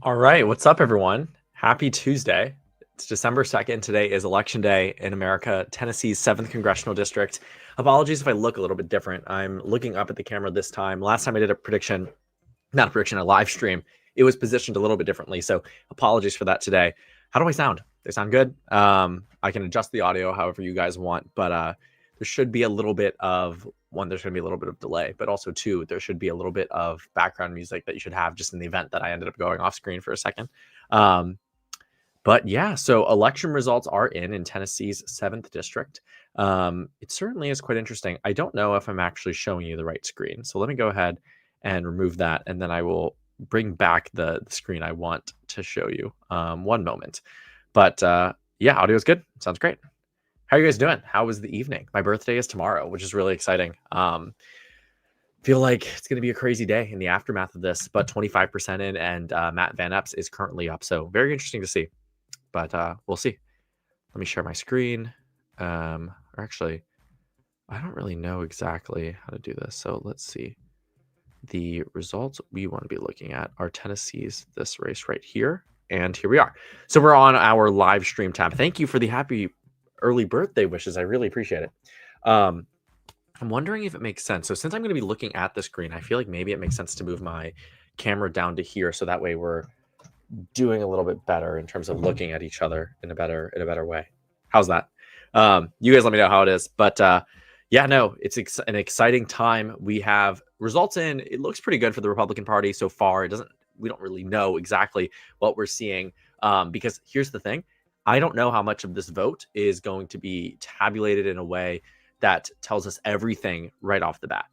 All right, what's up, everyone? Happy Tuesday. It's December 2nd. Today is Election Day in America, Tennessee's 7th Congressional District. Apologies if I look a little bit different. I'm looking up at the camera this time. Last time I did a prediction, not a prediction, a live stream, it was positioned a little bit differently. So apologies for that today. How do I sound? They sound good. I can adjust the audio however you guys want, but there should be a little bit of there's going to be a little bit of delay, but also two, there should be a little bit of background music that you should have just in the event that I ended up going off screen for a second. But yeah, so election results are in Tennessee's 7th district. It certainly is quite interesting. I don't know if I'm actually showing you the right screen. So let me go ahead and remove that, and then I will bring back the screen I want to show you. One moment. But yeah, audio is good. Sounds great. How are you guys doing? How was the evening? My birthday is tomorrow, which is really exciting. Feel like it's going to be a crazy day in the aftermath of this, but 25% in, and Matt Van Epps is currently up. So very interesting to see, but we'll see. Let me share my screen. Or actually, I don't really know exactly how to do this. So let's see. The results we want to be looking at are Tennessee's this race right here. And here we are. So we're on our live stream tab. Thank you for the happy early birthday wishes. I really appreciate it. I'm wondering if it makes sense. So since I'm going to be looking at the screen, I feel like maybe it makes sense to move my camera down to here. So that way we're doing a little bit better in terms of looking at each other in a better way. How's that? You guys let me know how it is. But yeah, no, it's an exciting time. We have results in. It looks pretty good for the Republican Party so far. We don't really know exactly what we're seeing because here's the thing. I don't know how much of this vote is going to be tabulated in a way that tells us everything right off the bat.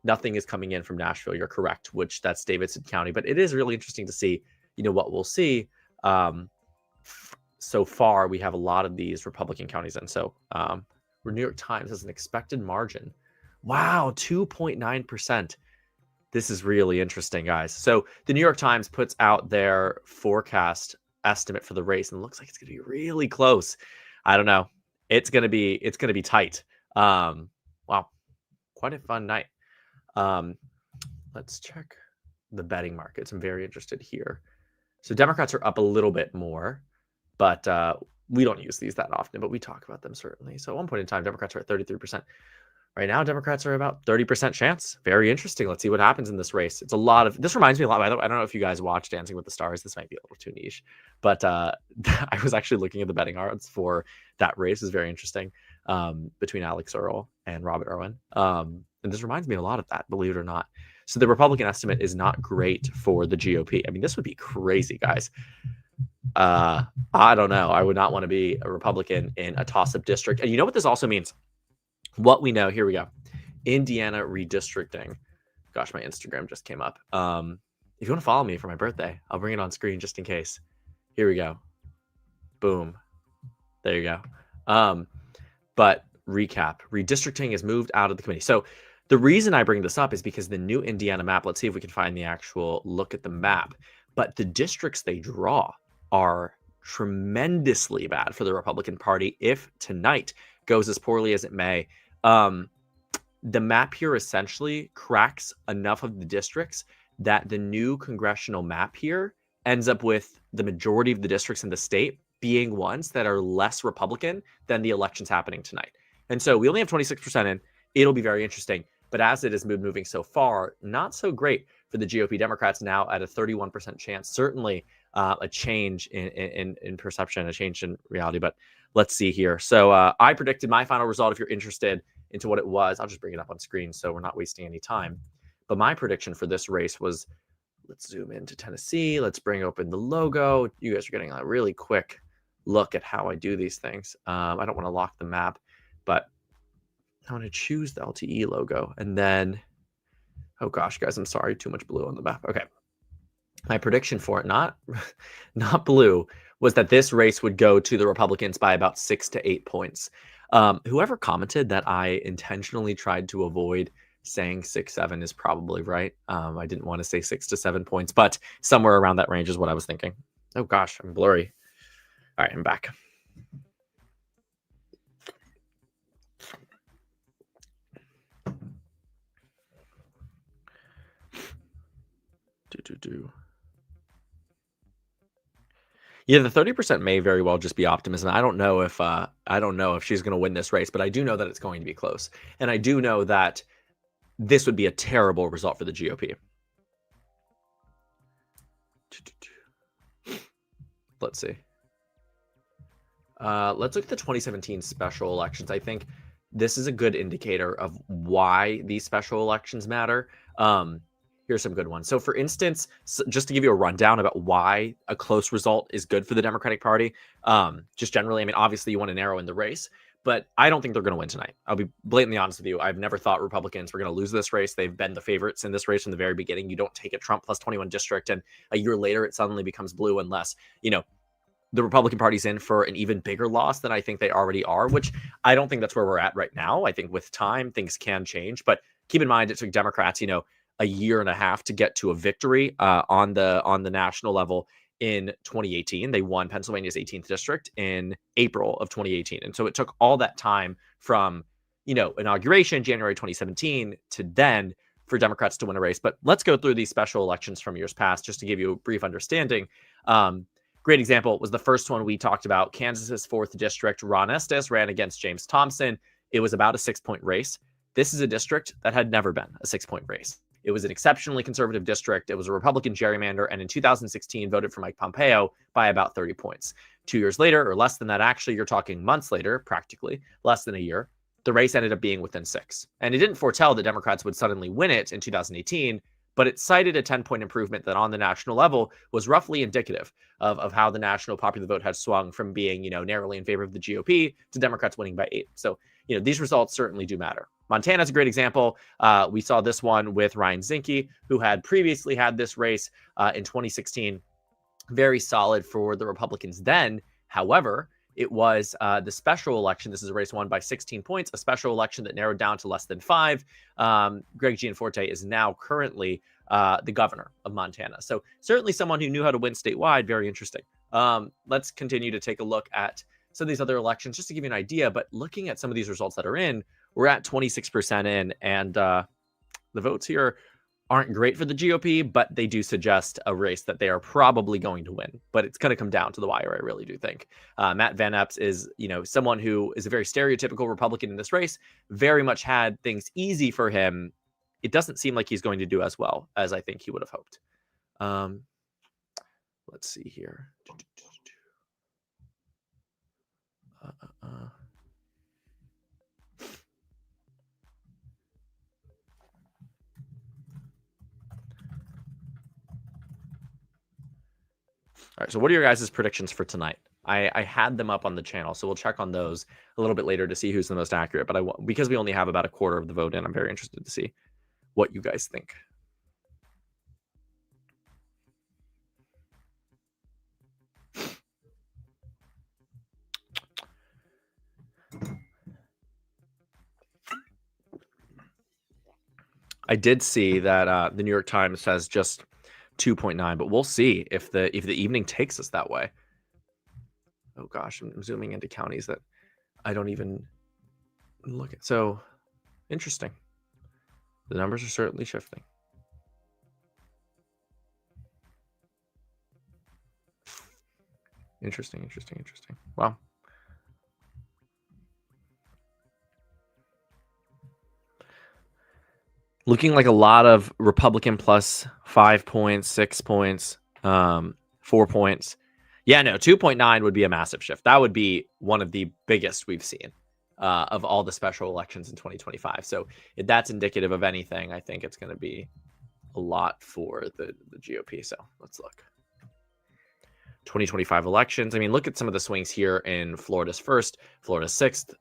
Nothing is coming in from Nashville. You're correct, which that's Davidson County. But it is really interesting to see, what we'll see. So far, we have a lot of these Republican counties. And so where New York Times has an expected margin. Wow, 2.9%. This is really interesting, guys. So the New York Times puts out their forecast estimate for the race, and it looks like it's going to be really close. I don't know. It's going to be tight. Wow, quite a fun night. Let's check the betting markets. I'm very interested here. So Democrats are up a little bit more, but we don't use these that often, but we talk about them certainly. So at one point in time, Democrats are at 33%. Right now, Democrats are about 30% chance. Very interesting. Let's see what happens in this race. This reminds me a lot. I don't know if you guys watch Dancing with the Stars. This might be a little too niche, but I was actually looking at the betting odds for that race. It's very interesting between Alex Earl and Robert Irwin. And this reminds me a lot of that, believe it or not. So the Republican estimate is not great for the GOP. I mean, this would be crazy, guys. I don't know. I would not want to be a Republican in a toss-up district. And you know what this also means? What we know, here we go. Indiana redistricting. Gosh, my Instagram just came up. If you want to follow me for my birthday, I'll bring it on screen just in case. Here we go. Boom. There you go. But recap, redistricting is moved out of the committee. So the reason I bring this up is because the new Indiana map, let's see if we can find the actual look at the map. But the districts they draw are tremendously bad for the Republican Party if tonight goes as poorly as it may. The map here essentially cracks enough of the districts that the new congressional map here ends up with the majority of the districts in the state being ones that are less Republican than the elections happening tonight. And so we only have 26% in. It'll be very interesting. But as it is moving so far, not so great for the GOP. Democrats now at a 31% chance. Certainly a change in perception, a change in reality. But let's see here. So I predicted my final result. If you're interested into what it was, I'll just bring it up on screen so we're not wasting any time. But my prediction for this race was, let's zoom into Tennessee. Let's bring open the logo. You guys are getting a really quick look at how I do these things. I don't want to lock the map, but I want to choose the LTE logo. And then, oh gosh, guys, I'm sorry. Too much blue on the map. Okay. My prediction for it, not blue, was that this race would go to the Republicans by about 6 to 8 points. Whoever commented that I intentionally tried to avoid saying 6-7 is probably right. I didn't want to say 6 to 7 points, but somewhere around that range is what I was thinking. Oh gosh, I'm blurry. All right, I'm back. Yeah, the 30% may very well just be optimism. I don't know if she's going to win this race, but I do know that it's going to be close. And I do know that this would be a terrible result for the GOP. Let's see. Let's look at the 2017 special elections. I think this is a good indicator of why these special elections matter. Here's some good ones. So for instance, just to give you a rundown about why a close result is good for the Democratic Party, just generally, I mean, obviously you want to narrow in the race, but I don't think they're going to win tonight. I'll be blatantly honest with you. I've never thought Republicans were going to lose this race. They've been the favorites in this race from the very beginning. You don't take a Trump plus 21 district and a year later it suddenly becomes blue unless, the Republican Party's in for an even bigger loss than I think they already are, which I don't think that's where we're at right now. I think with time, things can change. But keep in mind, it took Democrats, a year and a half to get to a victory on the national level in 2018. They won Pennsylvania's 18th district in April of 2018. And so it took all that time from, inauguration, January 2017 to then for Democrats to win a race. But let's go through these special elections from years past just to give you a brief understanding. Great example was the first one we talked about. Kansas's 4th district. Ron Estes ran against James Thompson. It was about a 6-point race. This is a district that had never been a 6-point race. It was an exceptionally conservative district. It was a Republican gerrymander, and in 2016 voted for Mike Pompeo by about 30 points. 2 years later, or less than that, actually, you're talking months later, practically less than a year, the race ended up being within 6. And it didn't foretell that Democrats would suddenly win it in 2018, but it cited a 10-point improvement that on the national level was roughly indicative of how the national popular vote had swung from being, narrowly in favor of the GOP to Democrats winning by 8. So, these results certainly do matter. Montana's a great example. We saw this one with Ryan Zinke, who had previously had this race in 2016. Very solid for the Republicans then. However, it was the special election. This is a race won by 16 points, a special election that narrowed down to less than 5. Greg Gianforte is now currently the governor of Montana. So certainly someone who knew how to win statewide. Very interesting. Let's continue to take a look at some of these other elections just to give you an idea. But looking at some of these results that are in, we're at 26% in, and the votes here aren't great for the GOP, but they do suggest a race that they are probably going to win. But it's going to come down to the wire, I really do think. Matt Van Epps is, someone who is a very stereotypical Republican in this race, very much had things easy for him. It doesn't seem like he's going to do as well as I think he would have hoped. Let's see here. All right, so what are your guys' predictions for tonight? I had them up on the channel, so we'll check on those a little bit later to see who's the most accurate. But because we only have about a quarter of the vote in, I'm very interested to see what you guys think. I did see that the New York Times has just 2.9, but we'll see if the evening takes us that way. Oh gosh, I'm zooming into counties that I don't even look at. So interesting. The numbers are certainly shifting. Interesting. Wow. Looking like a lot of Republican plus 5 points, 6 points, 4 points. Yeah, no, 2.9 would be a massive shift. That would be one of the biggest we've seen of all the special elections in 2025. So if that's indicative of anything, I think it's going to be a lot for the GOP. So let's look. 2025 elections. I mean, look at some of the swings here in Florida's 1st, Florida's 6th,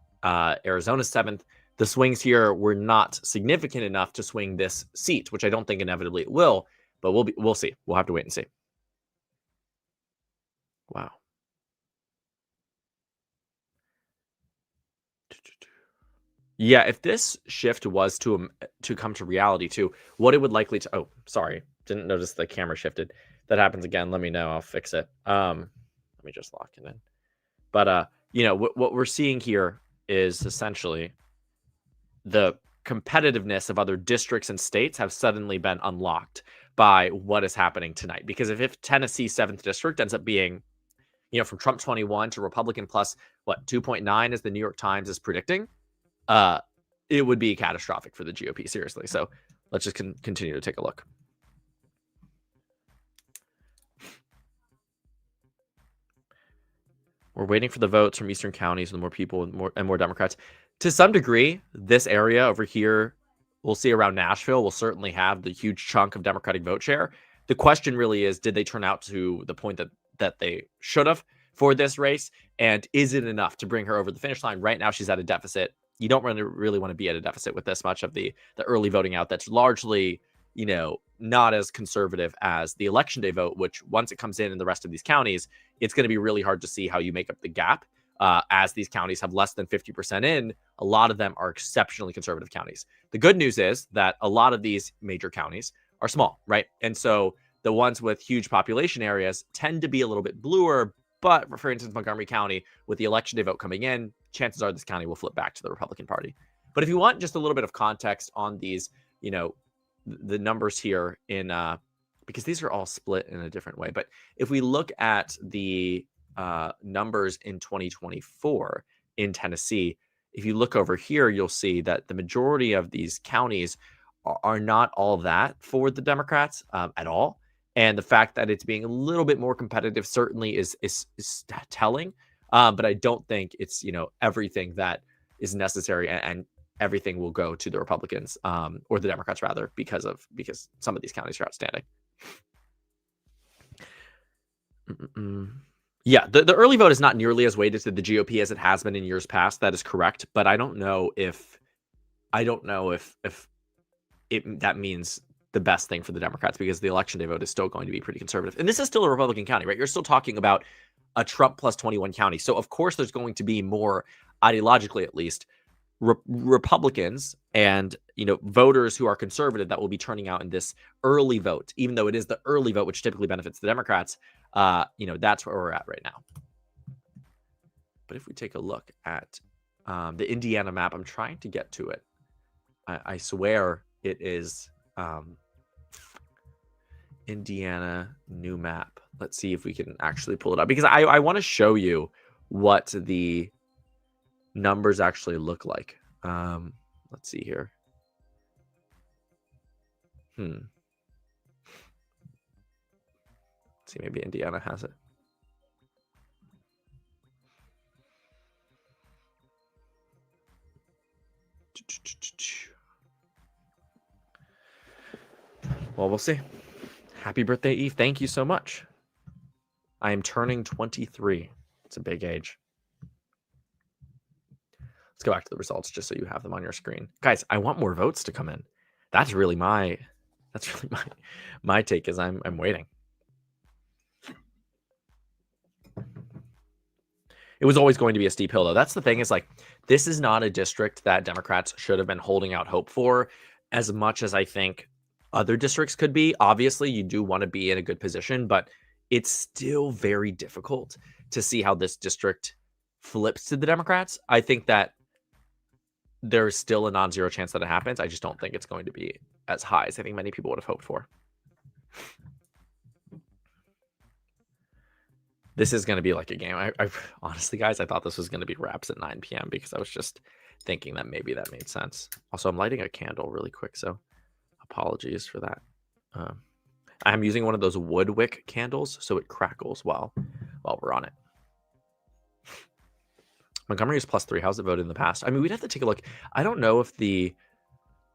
Arizona's 7th. The swings here were not significant enough to swing this seat, which I don't think inevitably it will, but we'll see. We'll have to wait and see. Wow. Yeah, if this shift was to come to reality too, what it would likely to... Oh, sorry. Didn't notice the camera shifted. That happens again. Let me know. I'll fix it. Let me just lock it in. But, what we're seeing here is essentially the competitiveness of other districts and states have suddenly been unlocked by what is happening tonight. Because if Tennessee's 7th district ends up being from Trump 21 to Republican plus, 2.9 as the New York Times is predicting, it would be catastrophic for the GOP, seriously. So let's just continue to take a look. We're waiting for the votes from Eastern counties and more people and more Democrats. To some degree, this area over here, we'll see around Nashville, will certainly have the huge chunk of Democratic vote share. The question really is, did they turn out to the point that they should have for this race? And is it enough to bring her over the finish line? Right now, she's at a deficit. You don't really want to be at a deficit with this much of the early voting out that's largely, not as conservative as the election day vote, which once it comes in the rest of these counties, it's going to be really hard to see how you make up the gap. As these counties have less than 50% in, a lot of them are exceptionally conservative counties. The good news is that a lot of these major counties are small, right? And so the ones with huge population areas tend to be a little bit bluer. But for instance, Montgomery County, with the election day vote coming in, chances are this county will flip back to the Republican Party. But if you want just a little bit of context on these, the numbers here in, because these are all split in a different way. But if we look at the numbers in 2024 in Tennessee, if you look over here, you'll see that the majority of these counties are not all that for the Democrats at all. And the fact that it's being a little bit more competitive certainly is telling. But I don't think it's, everything that is necessary and everything will go to the Republicans or the Democrats rather, because some of these counties are outstanding. Yeah, the early vote is not nearly as weighted to the GOP as it has been in years past. That is correct, but I don't know if that means the best thing for the Democrats, because the election day vote is still going to be pretty conservative. And this is still a Republican county, right? You're still talking about a Trump plus 21 county. So of course there's going to be more, ideologically at least, Republicans and voters who are conservative that will be turning out in this early vote, even though it is the early vote which typically benefits the Democrats. That's where we're at right now. But if we take a look at the Indiana map, I'm trying to get to it. I swear it is Indiana new map. Let's see if we can actually pull it up, because I want to show you what the numbers actually look like. Let's see here. Let's see, maybe Indiana has it. Well, we'll see. Happy birthday, Eve. Thank you so much. I am turning 23. It's a big age. Let's go back to the results just so you have them on your screen. Guys, I want more votes to come in. That's really my take, is I'm waiting. It was always going to be a steep hill, though. That's the thing, is this is not a district that Democrats should have been holding out hope for as much as I think other districts could be. Obviously, you do want to be in a good position, but it's still very difficult to see how this district flips to the Democrats. I think that there's still a non-zero chance that it happens. I just don't think it's going to be as high as I think many people would have hoped for. This is going to be like a game. I honestly, guys, I thought this was going to be wraps at 9 p.m. because I was just thinking that maybe that made sense. Also, I'm lighting a candle really quick, so apologies for that. I'm using one of those wood wick candles, so it crackles while we're on it. Montgomery is +3. How's it voted in the past? I mean, we'd have to take a look. I don't know if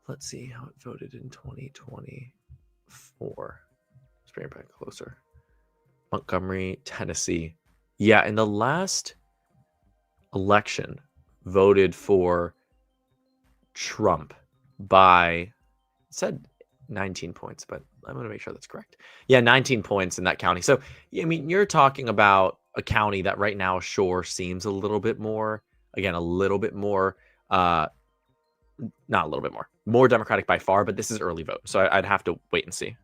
let's see how it voted in 2024. Let's bring it back closer. Montgomery, Tennessee. Yeah, in the last election, voted for Trump by, it said 19 points, but I'm going to make sure that's correct. Yeah, 19 points in that county. So, I mean, you're talking about a county that right now sure seems a little bit more, again, a little bit more, not a little bit more Democratic by far, but this is early vote. So I'd have to wait and see.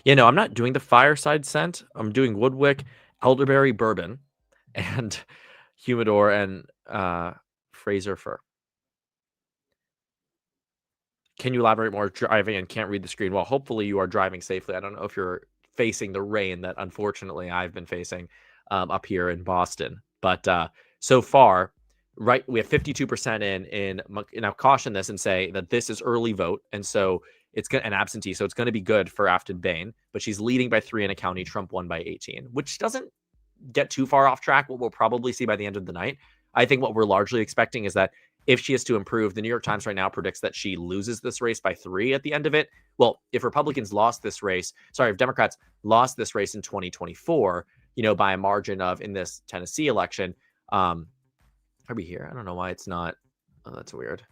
Yeah, no, I'm not doing the fireside scent. I'm doing woodwick, elderberry, bourbon, and humidor and Fraser fir. Can you elaborate more? Driving and can't read the screen. Well, hopefully you are driving safely. I don't know if you're facing the rain that unfortunately I've been facing up here in Boston. But so far, right, we have 52% in. Now caution this and say that this is early vote, and so it's an absentee, so it's going to be good for Aftyn Behn, but she's leading by 3 in a county. Trump won by 18, which doesn't get too far off track. What we'll probably see by the end of the night, I think what we're largely expecting is that if she is to improve, the New York Times right now predicts that she loses this race by 3 at the end of it. Well, if Republicans lost this race, if Democrats lost this race in 2024, by a margin of, in this Tennessee election, are we here? I don't know why it's not. Oh, that's weird.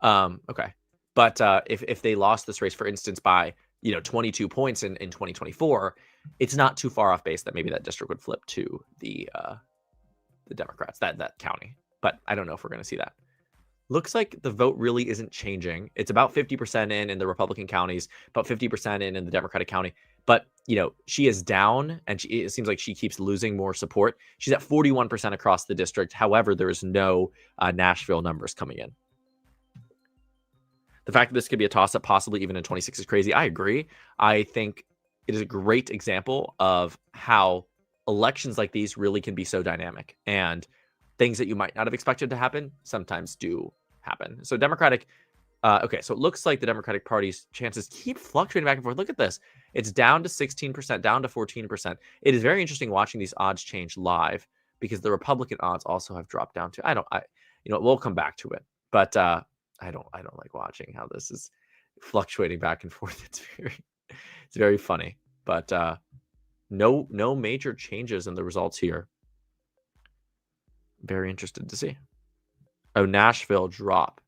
Okay. But if they lost this race, for instance, by 22 points in 2024, it's not too far off base that maybe that district would flip to the Democrats, that county. But I don't know if we're going to see that. Looks like the vote really isn't changing. It's about 50% in the Republican counties, about 50% in the Democratic county. But, she is down, and it seems like she keeps losing more support. She's at 41% across the district. However, there is no Nashville numbers coming in. The fact that this could be a toss-up, possibly even in 26, is crazy. I agree. I think it is a great example of how elections like these really can be so dynamic, and things that you might not have expected to happen sometimes do happen. So Democratic, okay, so it looks like the Democratic Party's chances keep fluctuating back and forth. Look at this. It's down to 16%, down to 14%. It is very interesting watching these odds change live, because the Republican odds also have dropped down to, we'll come back to it. But I don't like watching how this is fluctuating back and forth. It's very funny. But no major changes in the results here. Very interested to see. Oh, Nashville drop.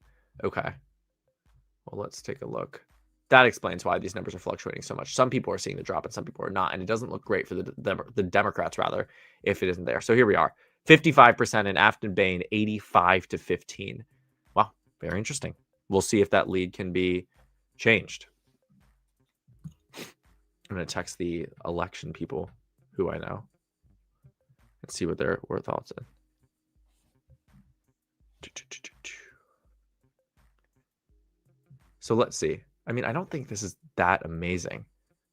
Okay. Well, let's take a look. That explains why these numbers are fluctuating so much. Some people are seeing the drop and some people are not. And it doesn't look great for the Democrats, rather, if it isn't there. So here we are. 55% in Aftyn Behn, 85-15. Wow. Very interesting. We'll see if that lead can be changed. I'm going to text the election people who I know and see what their thoughts are. So let's see. I don't think this is that amazing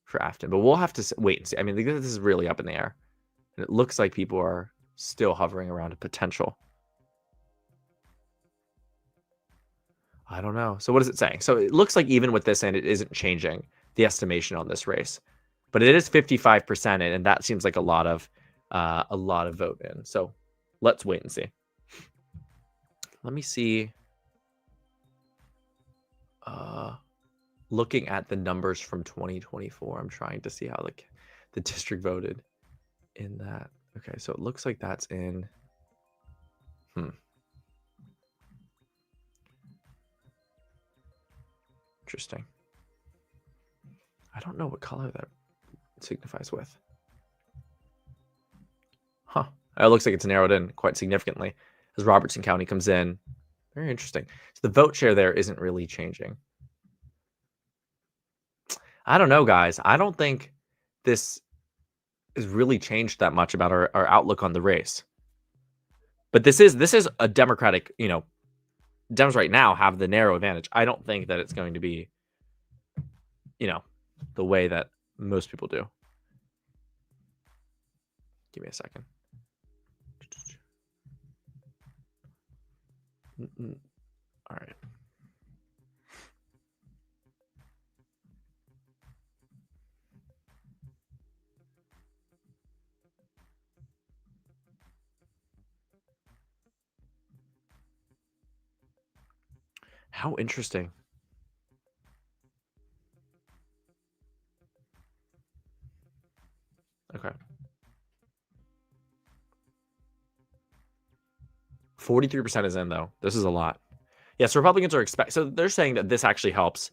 for Aftyn, but we'll have to wait and see. This is really up in the air, and it looks like people are still hovering around a potential. I don't know. So what is it saying? So it looks like even with this end, it isn't changing the estimation on this race, but it is 55% in, and that seems like a lot of vote in. So let's wait and see. Let me see. Looking at the numbers from 2024, I'm trying to see how the district voted in that. Okay, so it looks like that's in. Interesting. I don't know what color that signifies with. Huh. It looks like it's narrowed in quite significantly as Robertson County comes in. Very interesting. So the vote share there isn't really changing. I don't know, guys. I don't think this has really changed that much about our outlook on the race. But this is a Democratic, Dems right now have the narrow advantage. I don't think that it's going to be, the way that most people do. Give me a second. All right. How interesting. Okay. 43% is in, though. This is a lot. Yes, Republicans are so they're saying that this actually helps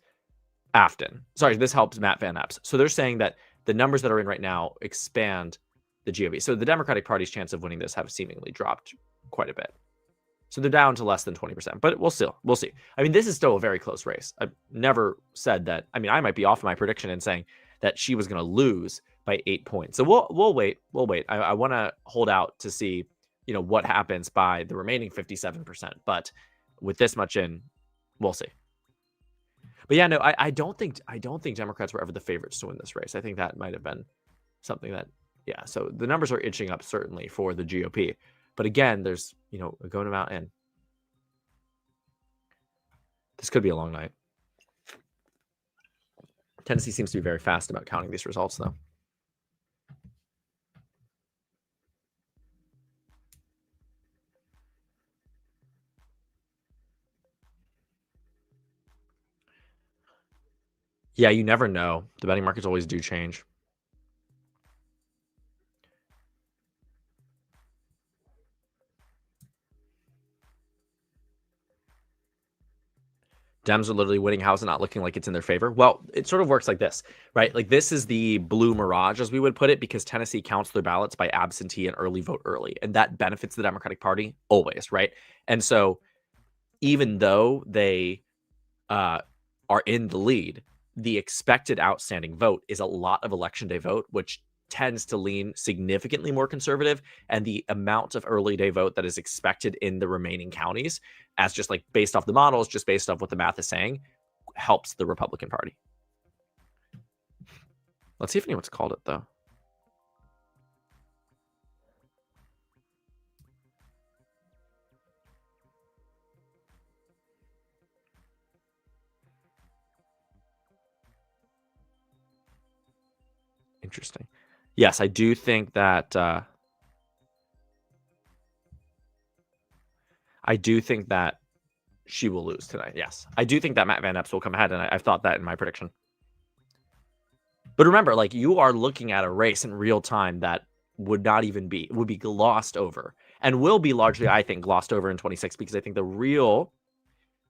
Aftyn. Sorry, this helps Matt Van Epps. So they're saying that the numbers that are in right now expand the GOP. So the Democratic Party's chance of winning this have seemingly dropped quite a bit. So they're down to less than 20%, but we'll see. This is still a very close race. I've never said that. I might be off my prediction in saying that she was going to lose by 8 points. So we'll wait. I want to hold out to see, what happens by the remaining 57%. But with this much in, we'll see. But yeah, no, I don't think Democrats were ever the favorites to win this race. I think that might have been something that, yeah. So the numbers are inching up certainly for the GOP, but again, there's a good amount in. This could be a long night. Tennessee seems to be very fast about counting these results, though. Yeah, you never know. The betting markets always do change. Dems are literally winning House and not looking like it's in their favor. Well, it sort of works like this, right? Like this is the blue mirage, as we would put it, because Tennessee counts their ballots by absentee and early vote early. And that benefits the Democratic Party always, right? And so even though they are in the lead, the expected outstanding vote is a lot of election day vote, which tends to lean significantly more conservative, and the amount of early day vote that is expected in the remaining counties, as just like based off the models, just based off what the math is saying, helps the Republican Party. Let's see if anyone's called it, though. Interesting. Yes, I do think that she will lose tonight. Yes, I do think that Matt Van Epps will come ahead, and I've thought that in my prediction. But remember, like, you are looking at a race in real time that would be glossed over, and will be largely, I think, glossed over in 26, because I think the real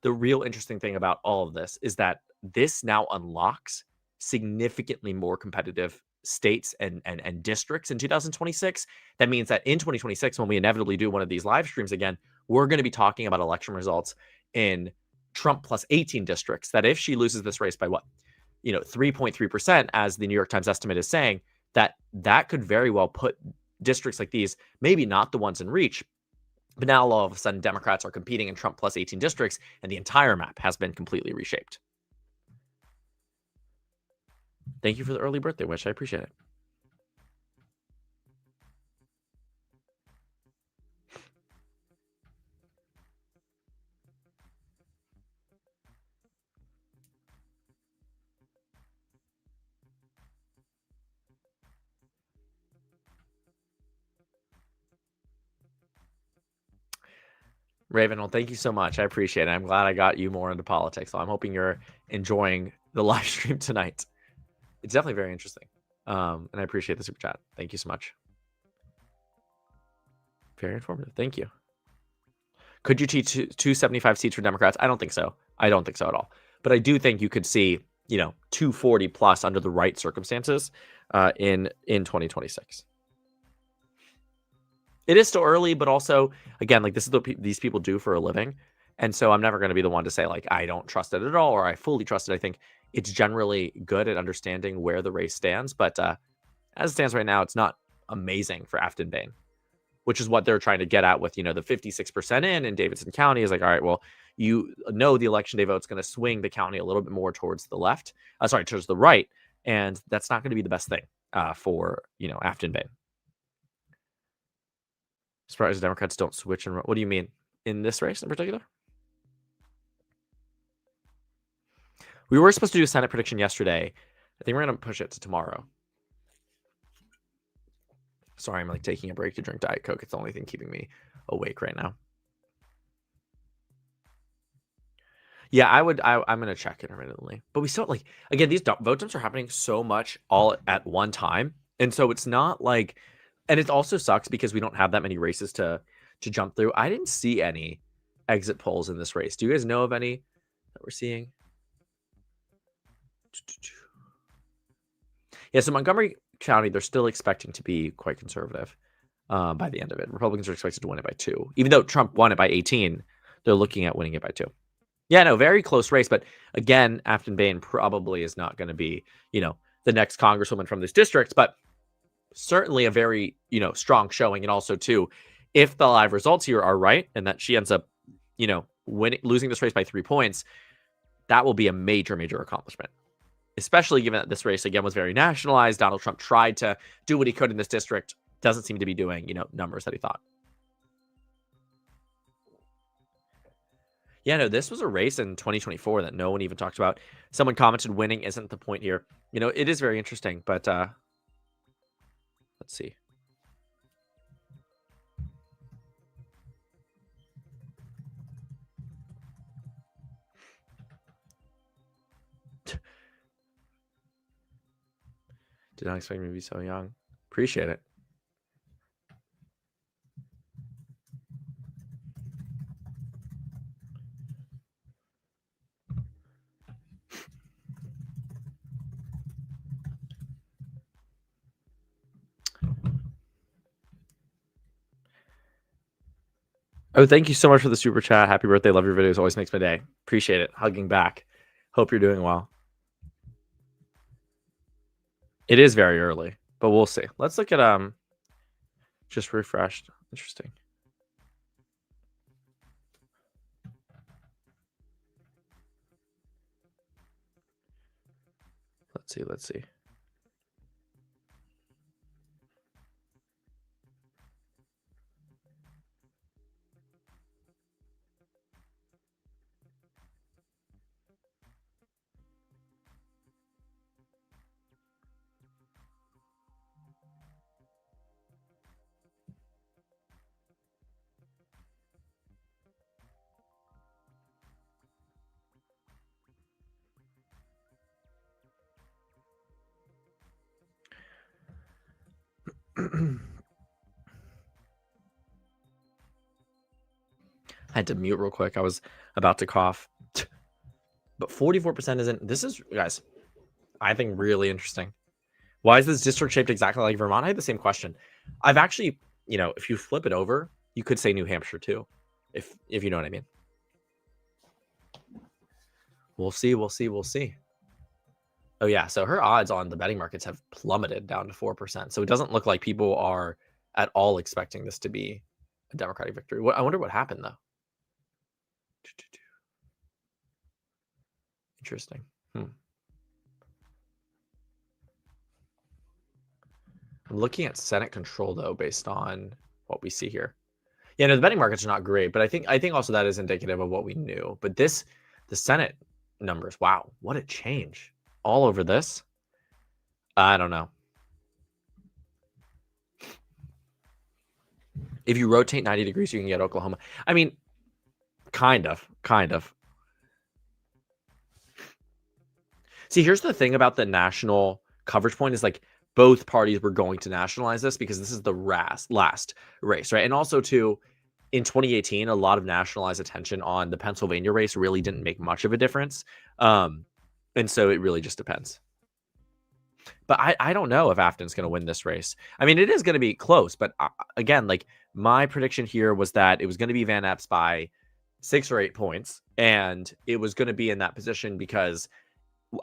interesting thing about all of this is that this now unlocks significantly more competitive states and districts in 2026. That means that in 2026, when we inevitably do one of these live streams again, we're going to be talking about election results in Trump plus 18 districts, that if she loses this race by 3.3%, as the New York Times estimate is saying, that could very well put districts like these, maybe not the ones in reach, but now all of a sudden Democrats are competing in Trump plus 18 districts, and the entire map has been completely reshaped. Thank you for the early birthday wish. I appreciate it. Raven, well, thank you so much. I appreciate it. I'm glad I got you more into politics. So I'm hoping you're enjoying the live stream tonight. It's definitely very interesting. And I appreciate the super chat. Thank you so much. Very informative. Thank you. Could you teach 275 seats for Democrats? I don't think so. I don't think so at all. But I do think you could see, 240 plus under the right circumstances in 2026. It is still early, but also, again, like, this is what these people do for a living. And so I'm never going to be the one to say, like, I don't trust it at all, or I fully trust it. I think it's generally good at understanding where the race stands. But as it stands right now, it's not amazing for Aftyn Behn, which is what they're trying to get at with, the 56% in Davidson County is like, all right, well, the election day vote's going to swing the county a little bit more towards the left, towards the right. And that's not going to be the best thing for, Aftyn Behn. Surprised Democrats don't switch. And what do you mean in this race in particular? We were supposed to do a Senate prediction yesterday. I think we're going to push it to tomorrow. Sorry, I'm taking a break to drink Diet Coke. It's the only thing keeping me awake right now. Yeah, I'm going to check intermittently. But we still, again, these vote dumps are happening so much all at one time. And so it's not like, and it also sucks because we don't have that many races to jump through. I didn't see any exit polls in this race. Do you guys know of any that we're seeing? Yeah, so Montgomery County, they're still expecting to be quite conservative by the end of it. Republicans are expected to win it by 2. Even though Trump won it by 18, they're looking at winning it by 2. Yeah, no, very close race. But again, Aftyn Behn probably is not going to be, the next congresswoman from this district. But certainly a very, strong showing. And also, too, if the live results here are right and that she ends up, losing this race by 3 points, That will be a major, major accomplishment, especially given that this race, again, was very nationalized. Donald Trump tried to do what he could in this district. Doesn't seem to be doing, numbers that he thought. Yeah, no, this was a race in 2024 that no one even talked about. Someone commented winning isn't the point here. It is very interesting, but let's see. Did not expect me to be so young. Appreciate it. Oh, thank you so much for the super chat. Happy birthday. Love your videos. Always makes my day. Appreciate it. Hugging back. Hope you're doing well. It is very early, but we'll see. Let's look at just refreshed. Interesting. Let's see. I had to mute real quick. I was about to cough. But 44% isn't. This is, guys, I think really interesting. Why is this district shaped exactly like Vermont? I had the same question. I've actually, if you flip it over, you could say New Hampshire too, if you know what I mean. We'll see. Oh yeah, so her odds on the betting markets have plummeted down to 4%. So it doesn't look like people are at all expecting this to be a Democratic victory. I wonder what happened though. Interesting. I'm looking at Senate control though, based on what we see here. Yeah, no, the betting markets are not great, but I think also that is indicative of what we knew. But the Senate numbers, wow, what a change. All over this. I don't know. If you rotate 90 degrees, you can get Oklahoma. I mean, kind of. See, here's the thing about the national coverage point is like both parties were going to nationalize this because this is the last race, right? And also too, in 2018, a lot of nationalized attention on the Pennsylvania race really didn't make much of a difference. And so it really just depends. But I don't know if Aftyn's going to win this race. I mean, it is going to be close, but again, like my prediction here was that it was going to be Van Epps by 6 or 8 points, and it was going to be in that position because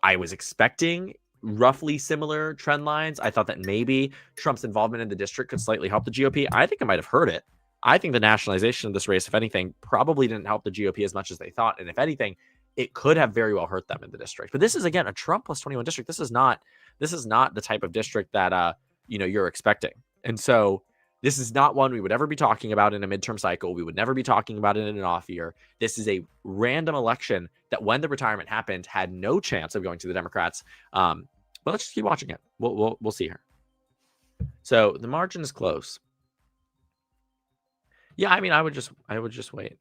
I was expecting roughly similar trend lines. I thought that maybe Trump's involvement in the district could slightly help the GOP. I think it might have hurt it. I think the nationalization of this race, if anything, probably didn't help the GOP as much as they thought. And if anything, it could have very well hurt them in the district. But this is, again, a Trump plus 21 district. This is not the type of district that you're expecting. And so this is not one we would ever be talking about in a midterm cycle. We would never be talking about it in an off year. This is a random election that, when the retirement happened, had no chance of going to the Democrats. But let's just keep watching it. We'll see here. So the margin is close. Yeah, I mean, I would just wait.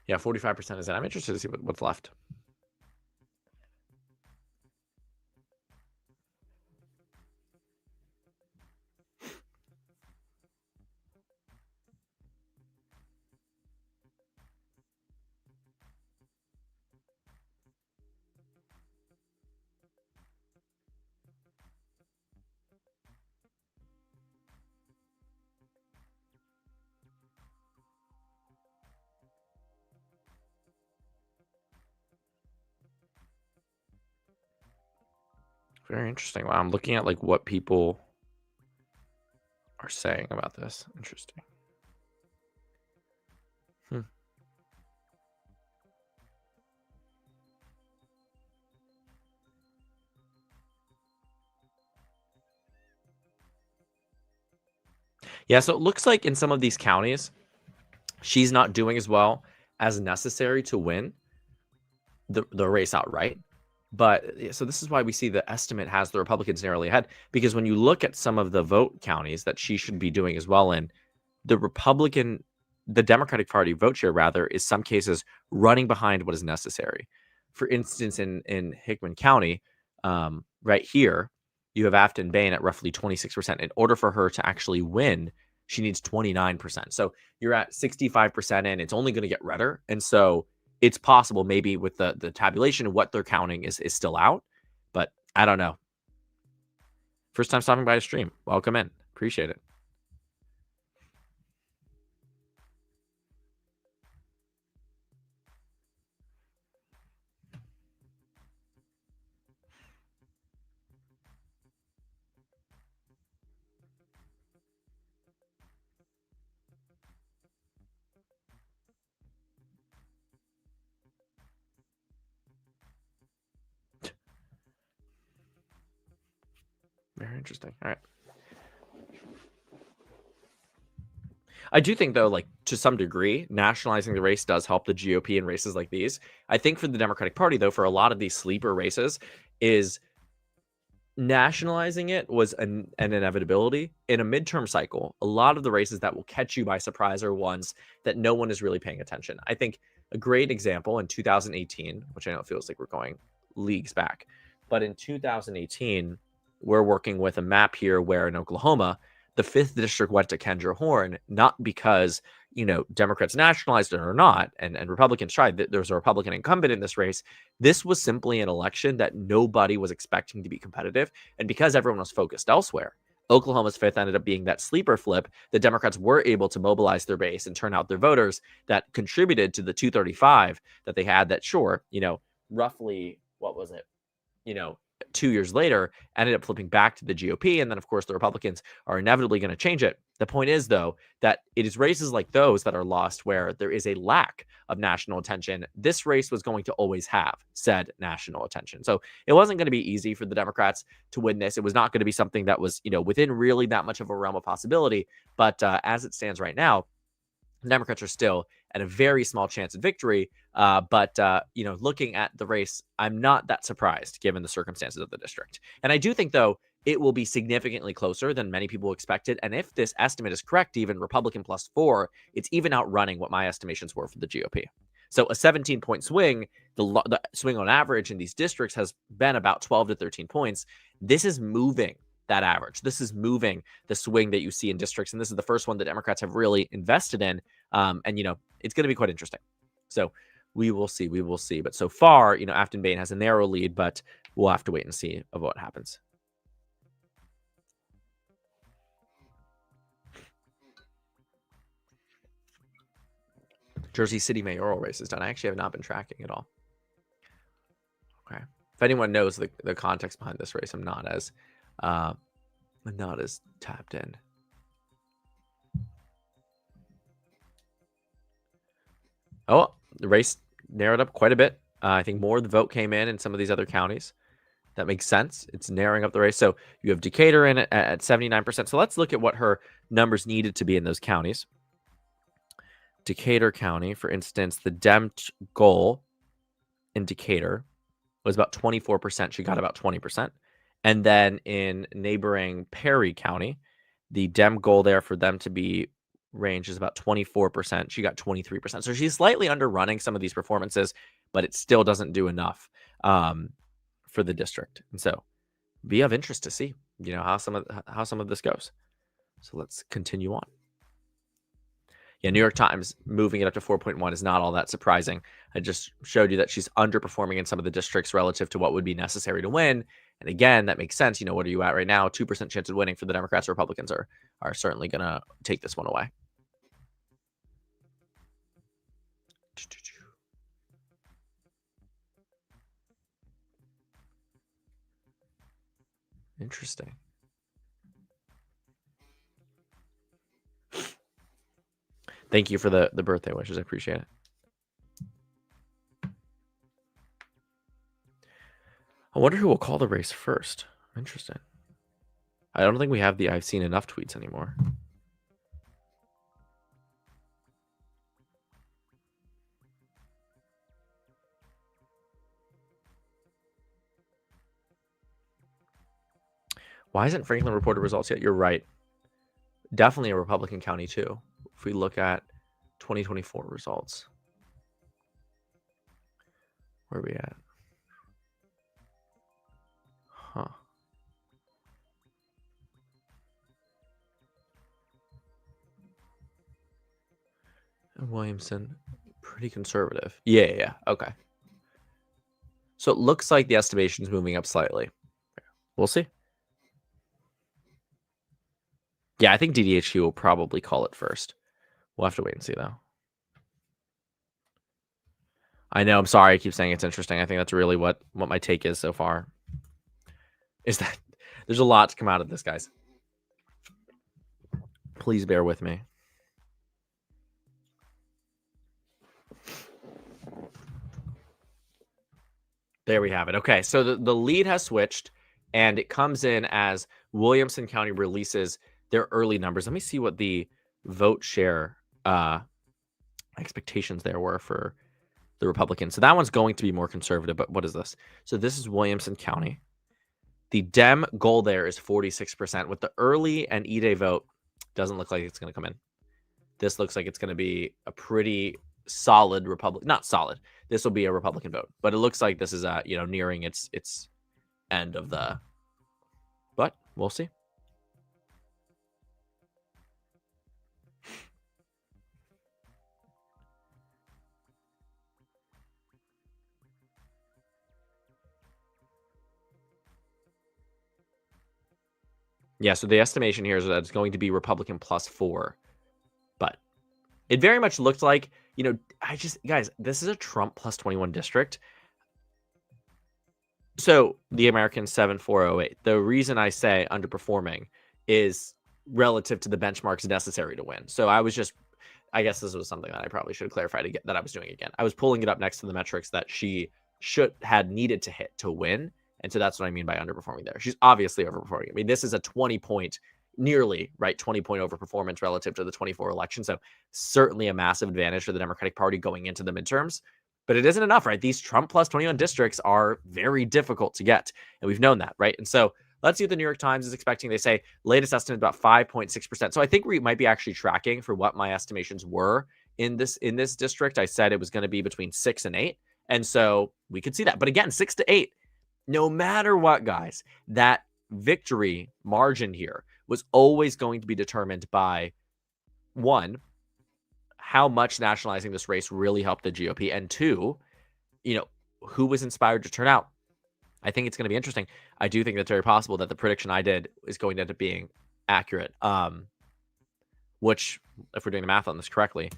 Yeah, 45% is it. I'm interested to see what's left. Very interesting. Wow, I'm looking at like what people are saying about this. Interesting. Hmm. Yeah, so it looks like in some of these counties, she's not doing as well as necessary to win the race outright. But so this is why we see the estimate has the Republicans narrowly ahead, because when you look at some of the vote counties that she should be doing as well in, the Democratic Party vote share rather is some cases running behind what is necessary. For instance, in Hickman County, right here, you have Aftyn Behn at roughly 26%. In order for her to actually win, she needs 29%. So you're at 65% in. It's only going to get redder, and so it's possible maybe with the tabulation of what they're counting is still out, but I don't know. First time stopping by a stream. Welcome in. Appreciate it. Very interesting. All right. I do think, though, like to some degree, nationalizing the race does help the GOP in races like these. I think for the Democratic Party, though, for a lot of these sleeper races, is nationalizing it was an inevitability in a midterm cycle. A lot of the races that will catch you by surprise are ones that no one is really paying attention. I think a great example in 2018, which I know it feels like we're going leagues back, but in 2018, we're working with a map here where in Oklahoma, the 5th district went to Kendra Horn, not because, Democrats nationalized it or not, and Republicans tried. There was a Republican incumbent in this race. This was simply an election that nobody was expecting to be competitive. And because everyone was focused elsewhere, Oklahoma's 5th ended up being that sleeper flip. The Democrats were able to mobilize their base and turn out their voters that contributed to the 235 that they had that, sure, roughly, what was it? 2 years later, ended up flipping back to the GOP. And then, of course, the Republicans are inevitably going to change it. The point is, though, that it is races like those that are lost where there is a lack of national attention. This race was going to always have said national attention. So it wasn't going to be easy for the Democrats to win this. It was not going to be something that was, within really that much of a realm of possibility. But as it stands right now, the Democrats are still at a very small chance of victory. But looking at the race, I'm not that surprised given the circumstances of the district. And I do think, though, it will be significantly closer than many people expected. And if this estimate is correct, even Republican +4, it's even outrunning what my estimations were for the GOP. So a 17-point swing, the swing on average in these districts has been about 12 to 13 points. This is moving that average. This is moving the swing that you see in districts. And this is the first one that Democrats have really invested in. And, it's going to be quite interesting. So we will see. We will see. But so far, Aftyn Behn has a narrow lead, but we'll have to wait and see of what happens. Jersey City mayoral race is done. I actually have not been tracking at all. Okay. If anyone knows the context behind this race, I'm not as tapped in. Oh, the race narrowed up quite a bit. I think more of the vote came in some of these other counties. That makes sense. It's narrowing up the race. So you have Decatur in it at 79%. So let's look at what her numbers needed to be in those counties. Decatur County, for instance, the Dem goal in Decatur was about 24%. She got about 20%. And then in neighboring Perry County, the Dem goal there for them to be range is about 24%. She got 23%. So she's slightly underrunning some of these performances, but it still doesn't do enough for the district. And so be of interest to see, how some of this goes. So let's continue on. Yeah, New York Times moving it up to 4.1 is not all that surprising. I just showed you that she's underperforming in some of the districts relative to what would be necessary to win. And again, that makes sense. What are you at right now? 2% chance of winning for the Democrats. Republicans are certainly going to take this one away. Interesting. Thank you for the birthday wishes. I appreciate it. I wonder who will call the race first. Interesting. I don't think we have the I've seen enough tweets anymore. Why isn't Franklin reported results yet? You're right. Definitely a Republican county too. If we look at 2024 results. Where are we at? Huh. And Williamson, pretty conservative. Yeah. Okay. So it looks like the estimation is moving up slightly. We'll see. Yeah, I think DDHQ will probably call it first. We'll have to wait and see, though. I know. I'm sorry. I keep saying it's interesting. I think that's really what my take is so far. Is that there's a lot to come out of this, guys. Please bear with me. There we have it. Okay, so the lead has switched, and it comes in as Williamson County releases their early numbers. Let me see what the vote share expectations there were for the Republicans. So that one's going to be more conservative, but what is this? So this is Williamson County. The Dem goal there is 46%. With the early and E-Day vote, doesn't look like it's going to come in. This looks like it's going to be a pretty solid Republican. Not solid. This will be a Republican vote, but it looks like this is nearing its end of the. But we'll see. Yeah, so the estimation here is that it's going to be Republican +4. But it very much looked like, guys, this is a Trump +21 district. So the American 7408. The reason I say underperforming is relative to the benchmarks necessary to win. So I guess this was something that I probably should have clarified again, that I was doing again. I was pulling it up next to the metrics that she had needed to hit to win. And so that's what I mean by underperforming there. She's obviously overperforming. I mean, this is a 20-point, nearly, right, 20-point overperformance relative to the 24 election. So certainly a massive advantage for the Democratic Party going into the midterms. But it isn't enough, right? These Trump +21 districts are very difficult to get. And we've known that, right? And so let's see what the New York Times is expecting. They say latest estimate about 5.6%. So I think we might be actually tracking for what my estimations were in this district. I said it was going to be between 6 and 8. And so we could see that. But again, 6 to 8, no matter what, guys, that victory margin here was always going to be determined by, one, how much nationalizing this race really helped the GOP, and two, who was inspired to turn out. I think it's going to be interesting. I do think that's very possible that the prediction I did is going to end up being accurate. Which, if we're doing the math on this correctly,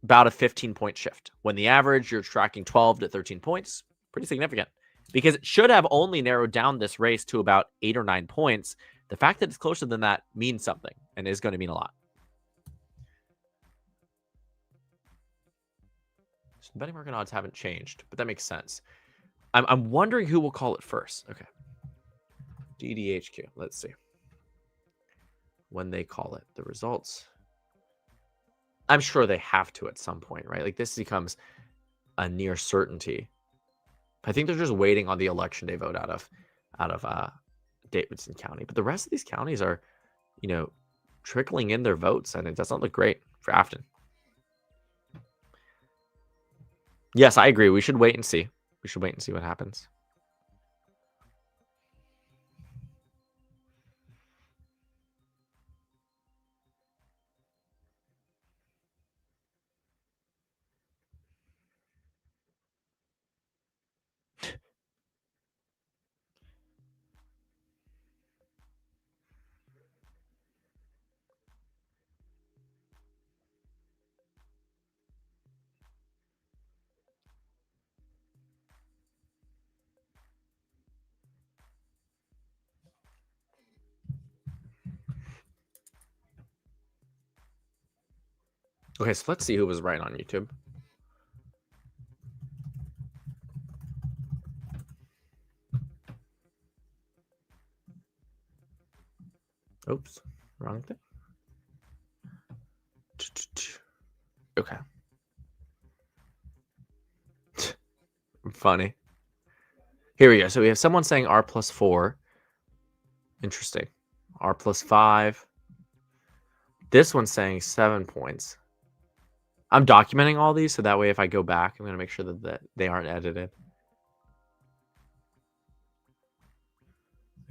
about a 15-point shift. When the average, you're tracking 12 to 13 points, pretty significant. Because it should have only narrowed down this race to about 8 or 9 points. The fact that it's closer than that means something and is going to mean a lot. So the betting market odds haven't changed, but that makes sense. I'm wondering who will call it first. Okay. DDHQ. Let's see. When they call it, the results. I'm sure they have to at some point, right? Like this becomes a near certainty. I think they're just waiting on the election day vote out of Davidson County. But the rest of these counties are, trickling in their votes, and it doesn't look great for Aftyn. Yes, I agree. We should wait and see. We should wait and see what happens. Okay, so let's see who was right on YouTube. Oops, wrong thing. Okay. Funny. Here we go. So we have someone saying R plus 4. Interesting. R plus 5. This one's saying 7 points. I'm documenting all these, so that way if I go back, I'm going to make sure that they aren't edited.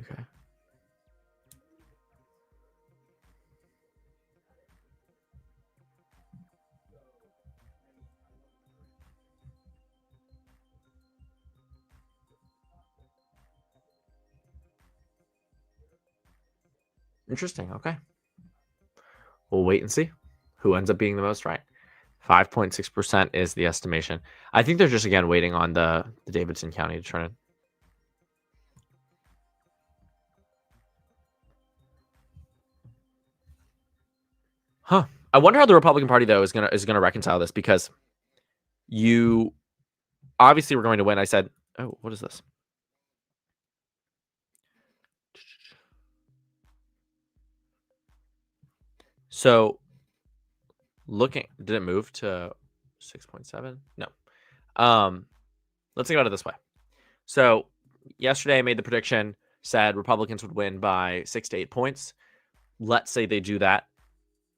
Okay. Interesting. Okay. We'll wait and see who ends up being the most right. 5.6% is the estimation. I think they're just, again, waiting on the Davidson County to turn in. Huh. I wonder how the Republican Party, though, is gonna reconcile this, because you obviously were going to win. I said, oh, what is this? So looking, did it move to 6.7? No. Let's think about it this way. So yesterday I made the prediction, said Republicans would win by 6 to 8 points. Let's say they do that.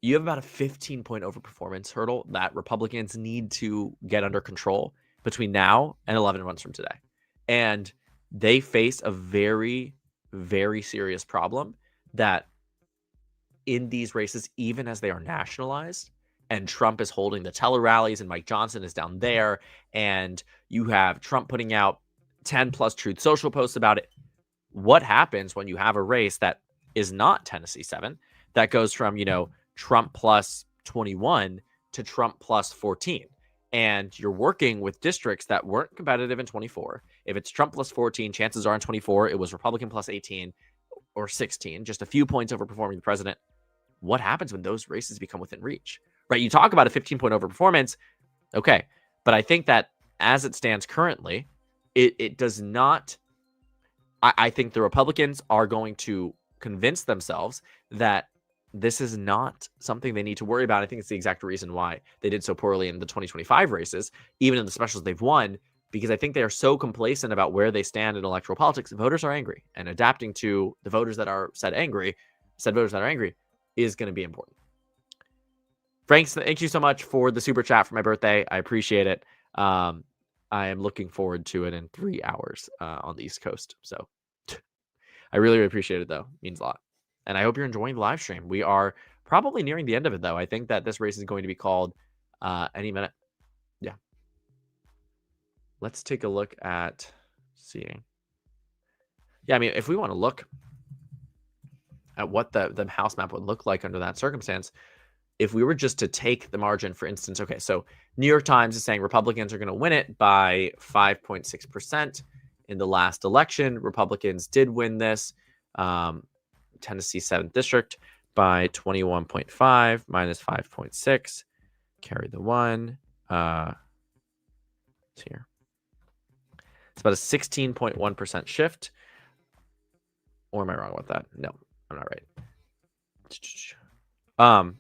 You have about a 15-point overperformance hurdle that Republicans need to get under control between now and 11 months from today. And they face a very, very serious problem that in these races, even as they are nationalized, and Trump is holding the tele rallies and Mike Johnson is down there, and you have Trump putting out 10 plus Truth Social posts about it. What happens when you have a race that is not Tennessee 7, that goes from, Trump plus 21 to Trump plus 14? And you're working with districts that weren't competitive in 24. If it's Trump plus 14, chances are in 24, it was Republican plus 18 or 16, just a few points overperforming the president. What happens when those races become within reach, right? You talk about a 15-point overperformance. Okay. But I think that as it stands currently, it does not. I think the Republicans are going to convince themselves that this is not something they need to worry about. I think it's the exact reason why they did so poorly in the 2025 races, even in the specials they've won, because I think they are so complacent about where they stand in electoral politics. Voters are angry, and adapting to the voters that are said voters that are angry is going to be important. Frank, thank you so much for the super chat for my birthday. I appreciate it. I am looking forward to it in 3 hours on the East Coast. So I really appreciate it, though. It means a lot. And I hope you're enjoying the live stream. We are probably nearing the end of it, though. I think that this race is going to be called any minute. Yeah. Let's take a look at seeing. Yeah, I mean, if we want to look at what the House map would look like under that circumstance, if we were just to take the margin, for instance, okay, so New York Times is saying Republicans are going to win it by 5.6% in the last election. Republicans did win this. Tennessee 7th District by 21.5 minus 5.6. Carry the 1. It's here. It's about a 16.1% shift. Or am I wrong about that? No, I'm not right.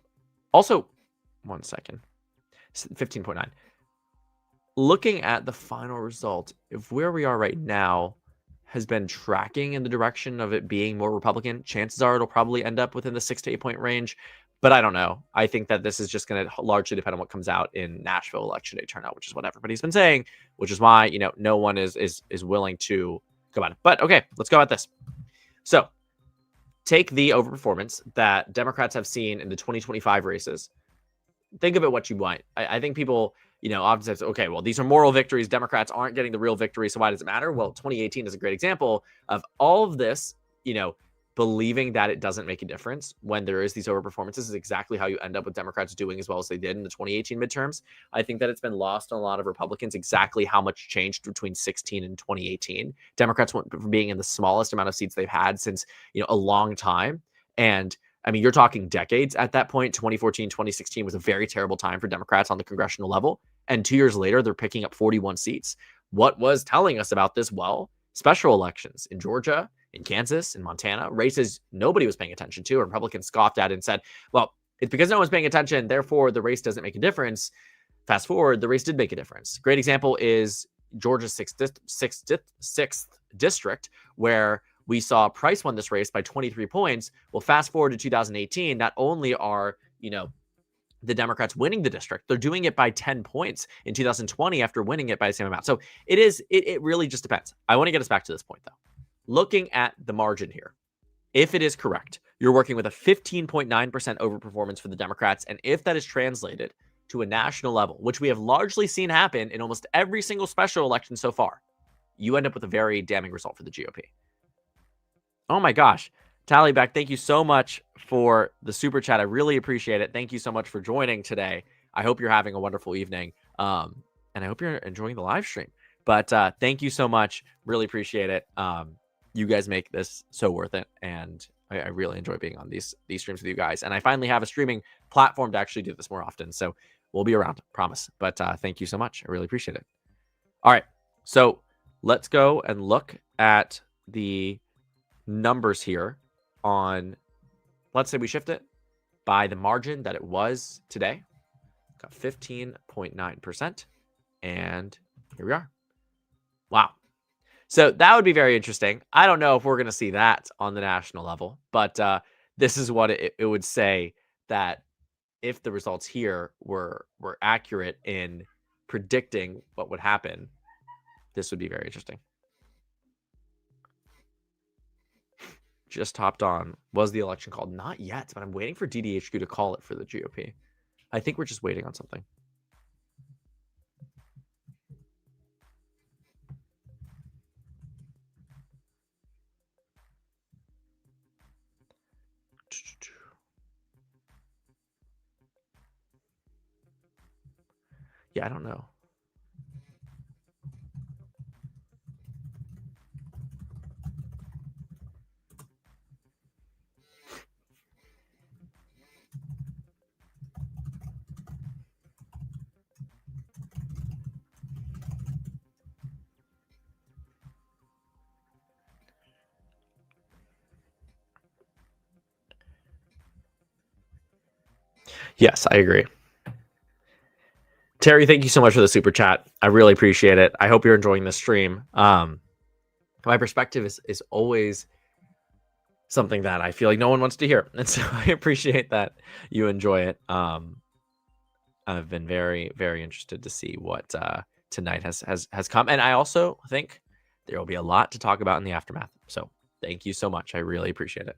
Also, 1 second. 15.9. Looking at the final result, if where we are right now has been tracking in the direction of it being more Republican, chances are it'll probably end up within the 6 to 8 point range. But I don't know. I think that this is just going to largely depend on what comes out in Nashville election day turnout, which is what everybody's been saying, which is why, no one is willing to go about it. But okay, let's go at this. So take the overperformance that Democrats have seen in the 2025 races. Think of it what you want. I think people, often say, okay, well, these are moral victories. Democrats aren't getting the real victory, so why does it matter? Well, 2018 is a great example of all of this, believing that it doesn't make a difference when there is these overperformances is exactly how you end up with Democrats doing as well as they did in the 2018 midterms. I think that it's been lost on a lot of Republicans exactly how much changed between 16 and 2018. Democrats went from being in the smallest amount of seats they've had since, a long time. And I mean, you're talking decades at that point. 2014, 2016 was a very terrible time for Democrats on the congressional level. And 2 years later, they're picking up 41 seats. What was telling us about this? Well, special elections in Georgia, in Kansas, in Montana, races nobody was paying attention to. Republicans scoffed at it and said, well, it's because no one's paying attention, therefore the race doesn't make a difference. Fast forward, the race did make a difference. Great example is Georgia's 6th district, where we saw Price won this race by 23 points. Well, fast forward to 2018, not only are, the Democrats winning the district, they're doing it by 10 points in 2020 after winning it by the same amount. So it really just depends. I want to get us back to this point, though. Looking at the margin here, if it is correct, you're working with a 15.9% overperformance for the Democrats. And if that is translated to a national level, which we have largely seen happen in almost every single special election so far, you end up with a very damning result for the GOP. Oh my gosh. Tallyback, thank you so much for the super chat. I really appreciate it. Thank you so much for joining today. I hope you're having a wonderful evening. And I hope you're enjoying the live stream. But thank you so much. Really appreciate it. You guys make this so worth it. And I really enjoy being on these streams with you guys. And I finally have a streaming platform to actually do this more often. So we'll be around, promise. But thank you so much. I really appreciate it. All right. So let's go and look at the numbers here on, let's say we shift it by the margin that it was today. Got 15.9%. And here we are. Wow. So that would be very interesting. I don't know if we're going to see that on the national level, but this is what it would say, that if the results here were accurate in predicting what would happen, this would be very interesting. Just hopped on. Was the election called? Not yet, but I'm waiting for DDHQ to call it for the GOP. I think we're just waiting on something. Yeah, I don't know. Yes, I agree. Terry, thank you so much for the super chat. I really appreciate it. I hope you're enjoying this stream. My perspective is always something that I feel like no one wants to hear. And so I appreciate that you enjoy it. I've been very, very interested to see what tonight has come. And I also think there will be a lot to talk about in the aftermath. So thank you so much. I really appreciate it.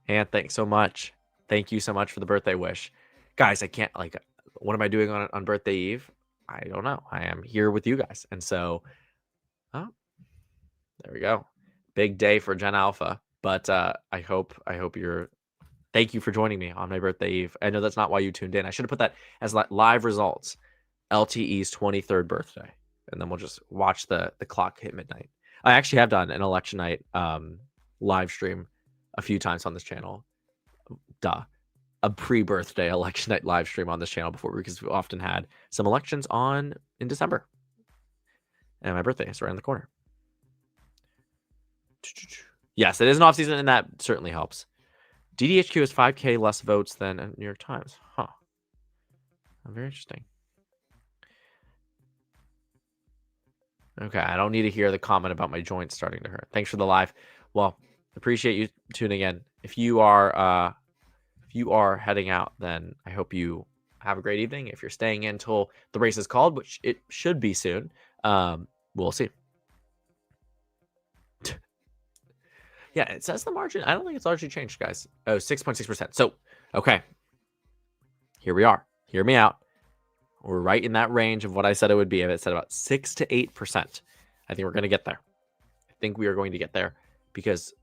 And thanks so much. Thank you so much for the birthday wish. Guys, I can't, what am I doing on birthday eve? I don't know. I am here with you guys. And so, there we go. Big day for Gen Alpha. But I hope thank you for joining me on my birthday eve. I know that's not why you tuned in. I should have put that as live results. LTE's 23rd birthday. And then we'll just watch the clock hit midnight. I actually have done an election night live stream a few times on this channel. A pre-birthday election night live stream on this channel before, because we often had some elections in December. And my birthday is right around the corner. Yes, it is an off season, and that certainly helps. DDHQ has 5K less votes than New York Times. Huh. Very interesting. Okay, I don't need to hear the comment about my joints starting to hurt. Thanks for the live. Well, appreciate you tuning in. If you are heading out, then I hope you have a great evening. If you're staying in until the race is called, which it should be soon, we'll see. Yeah, it says the margin. I don't think it's largely changed, guys. Oh, 6.6%. So, okay. Here we are. Hear me out. We're right in that range of what I said it would be. It said about 6 to 8%. I think we're going to get there. I think we are going to get there because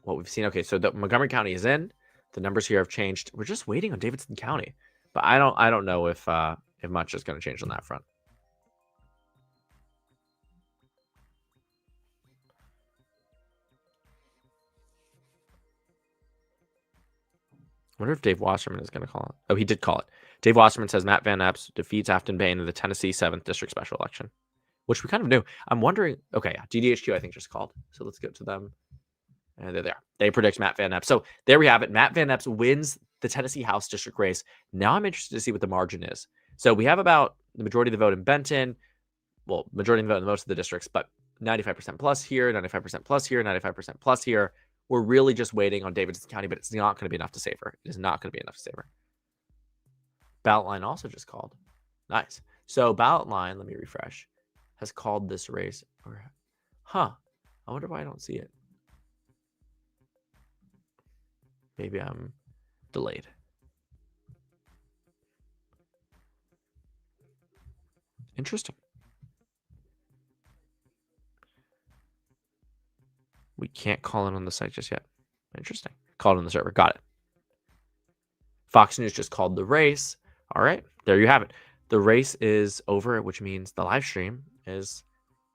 what we've seen. Okay, so the Montgomery County is in. The numbers here have changed. We're just waiting on Davidson County, but I don't know if much is going to change on that front. wonder if Dave Wasserman is going to call it. Oh, he did call it. Dave Wasserman says Matt Van Epps defeats Aftyn Behn in the Tennessee 7th District special election, which we kind of knew. I'm wondering. Okay, yeah, GDHQ I think just called. So let's go to them. And they're there. They predict Matt Van Epps. So there we have it. Matt Van Epps wins the Tennessee House District race. Now I'm interested to see what the margin is. So we have about the majority of the vote in Benton. Well, majority of the vote in most of the districts, but 95% plus here, 95% plus here, 95% plus here. We're really just waiting on Davidson County, but it's not going to be enough to save her. It is not going to be enough to save her. Ballot line also just called. Nice. So ballot line, let me refresh, has called this race. I wonder why I don't see it. Maybe I'm delayed. Interesting. We can't call it on the site just yet. Interesting. Called on the server. Got it. Fox News just called the race. All right. There you have it. The race is over, which means the live stream is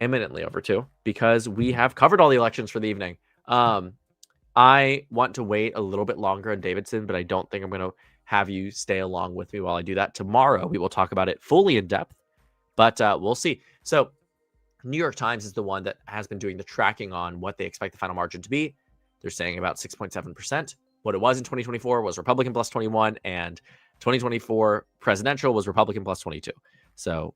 imminently over too, because we have covered all the elections for the evening. I want to wait a little bit longer on Davidson, but I don't think I'm going to have you stay along with me while I do that. Tomorrow, we will talk about it fully in depth, but we'll see. So New York Times is the one that has been doing the tracking on what they expect the final margin to be. They're saying about 6.7%. What it was in 2024 was Republican plus 21, and 2024 presidential was Republican plus 22. So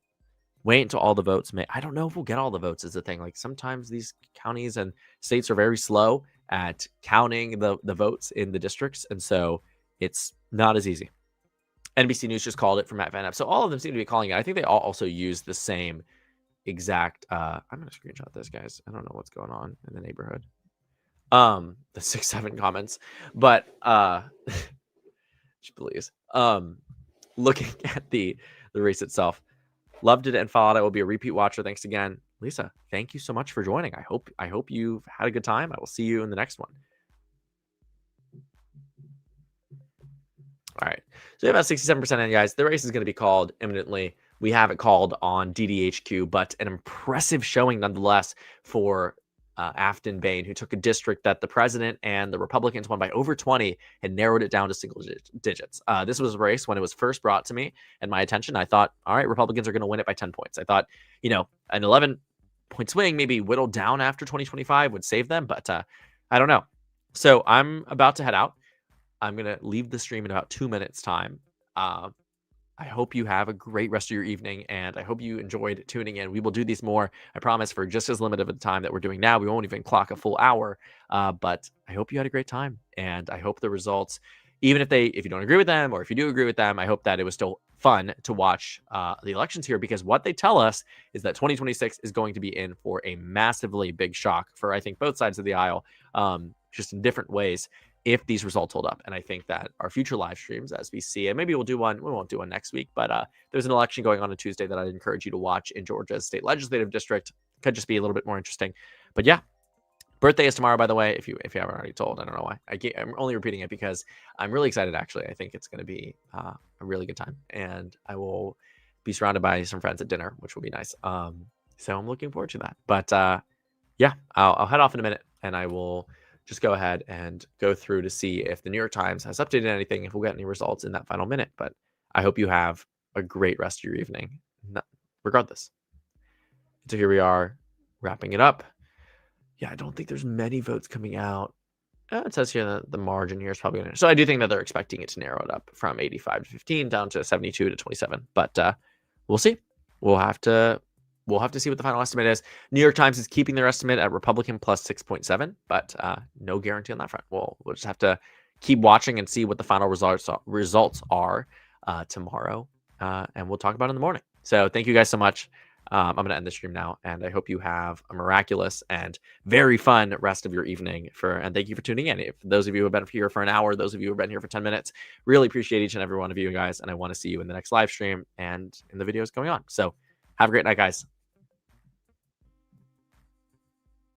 wait until all the votes I don't know if we'll get all the votes is the thing. Like sometimes these counties and states are very slow at counting the votes in the districts. And so it's not as easy. NBC News just called it for Matt Van Epps. So all of them seem to be calling it. I think they all also use the same exact, I'm going to screenshot this, guys. I don't know what's going on in the neighborhood. The 6-7 comments, but, please, looking at the race itself, loved it and followed. I will be a repeat watcher. Thanks again, Lisa. Thank you so much for joining. I hope you've had a good time. I will see you in the next one. All right. So about 67% in, guys. The race is going to be called imminently. We have it called on DDHQ, but an impressive showing nonetheless for Aftyn Behn, who took a district that the president and the Republicans won by over 20 and narrowed it down to single digits. This was a race when it was first brought to me and my attention. I thought, all right, Republicans are going to win it by 10 points. I thought, an 11-point swing, maybe whittled down after 2025 would save them, but I don't know. So I'm about to head out. I'm going to leave the stream in about 2 minutes time. I hope you have a great rest of your evening, and I hope you enjoyed tuning in. We will do these more, I promise, for just as limited of a time that we're doing now. We won't even clock a full hour, but I hope you had a great time, and I hope the results, even if you don't agree with them, or if you do agree with them, I hope that it was still fun to watch the elections here, because what they tell us is that 2026 is going to be in for a massively big shock for, I think, both sides of the aisle, just in different ways, if these results hold up. And I think that our future live streams, as we see, and maybe we'll do one, we won't do one next week, but there's an election going on Tuesday that I'd encourage you to watch in Georgia's state legislative district. Could just be a little bit more interesting. But yeah, birthday is tomorrow, by the way, if you haven't already told. I don't know why. I'm only repeating it because I'm really excited, actually. I think it's going to be a really good time, and I will be surrounded by some friends at dinner, which will be nice. So I'm looking forward to that. But yeah, I'll head off in a minute, and I will just go ahead and go through to see if the New York Times has updated anything, if we'll get any results in that final minute. But I hope you have a great rest of your evening, regardless. So here we are, wrapping it up. Yeah, I don't think there's many votes coming out. It says here that the margin here is probably going to... So I do think that they're expecting it to narrow it up from 85 to 15 down to 72 to 27. But we'll see. We'll have to see what the final estimate is. New York Times is keeping their estimate at Republican plus 6.7, but no guarantee on that front. We'll just have to keep watching and see what the final results are tomorrow, and we'll talk about it in the morning. So thank you guys so much. I'm going to end the stream now, and I hope you have a miraculous and very fun rest of your evening. And thank you for tuning in. If those of you who have been here for an hour, those of you who have been here for 10 minutes, really appreciate each and every one of you guys, and I want to see you in the next live stream and in the videos going on. So have a great night, guys.